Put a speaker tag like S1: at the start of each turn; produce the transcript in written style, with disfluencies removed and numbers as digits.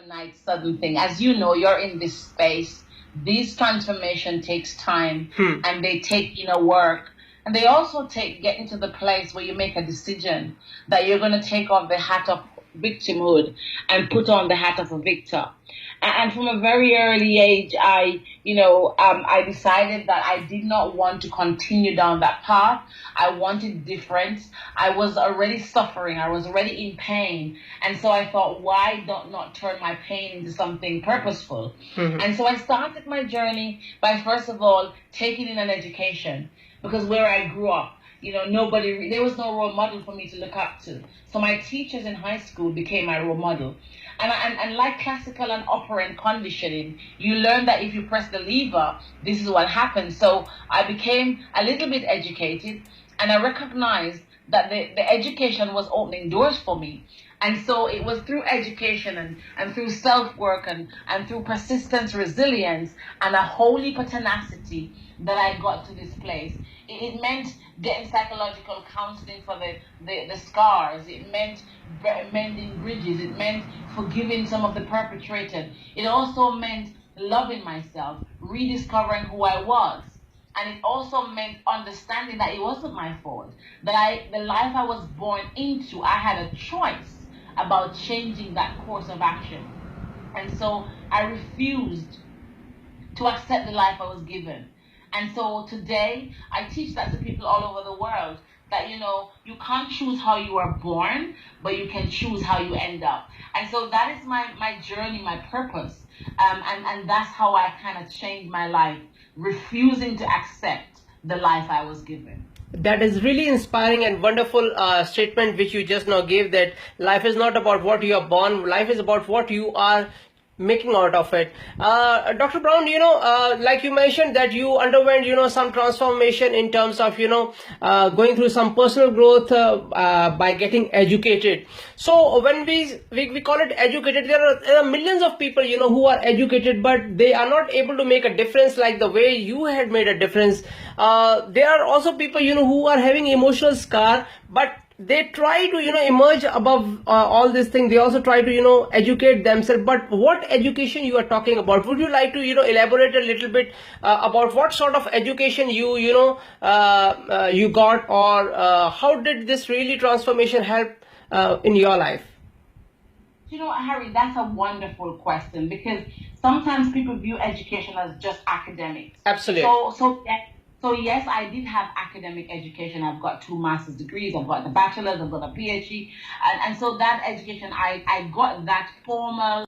S1: overnight sudden thing. As you know, you're in this space. These transformation takes time and they take inner work. And they also take getting to the place where you make a decision that you're going to take off the hat of victimhood and put on the hat of a victor. And from a very early age, I decided that I did not want to continue down that path. I wanted difference. I was already suffering. I was already in pain. And so I thought, why not turn my pain into something purposeful? And so I started my journey by, first of all, taking in an education. Because where I grew up, there was no role model for me to look up to. So my teachers in high school became my role model. And like classical and operant conditioning, you learn that if you press the lever, this is what happens. So I became a little bit educated, and I recognized that the education was opening doors for me. And so it was through education and through self-work and through persistence, resilience, and a holy tenacity that I got to this place. It meant getting psychological counseling for the scars. It meant mending bridges. It meant forgiving some of the perpetrators. It also meant loving myself, rediscovering who I was. And it also meant understanding that it wasn't my fault, that the life I was born into, I had a choice about changing that course of action. And so I refused to accept the life I was given. And so today I teach that to people all over the world, that you can't choose how you are born, but you can choose how you end up. And so that is my journey, my purpose. And that's how I kind of changed my life, refusing to accept the life I was given.
S2: That is really inspiring and wonderful statement which you just now gave, that life is not about what you are born, life is about what you are making out of it. Dr. Brown, like you mentioned that you underwent, some transformation in terms of, going through some personal growth by getting educated. So when we call it educated, there are millions of people, who are educated, but they are not able to make a difference like the way you had made a difference. There are also people, who are having emotional scar, but they try to emerge above all this thing. They also try to educate themselves. But what education you are talking about? Would you like to elaborate a little bit about what sort of education you got, or how did this really transformation help in your life?
S1: Harry, that's a wonderful question, because sometimes people view education as just academics.
S2: Absolutely.
S1: So yes, I did have academic education. I've got 2 master's degrees. I've got the bachelor's. I've got a PhD. And so that education, I got that formal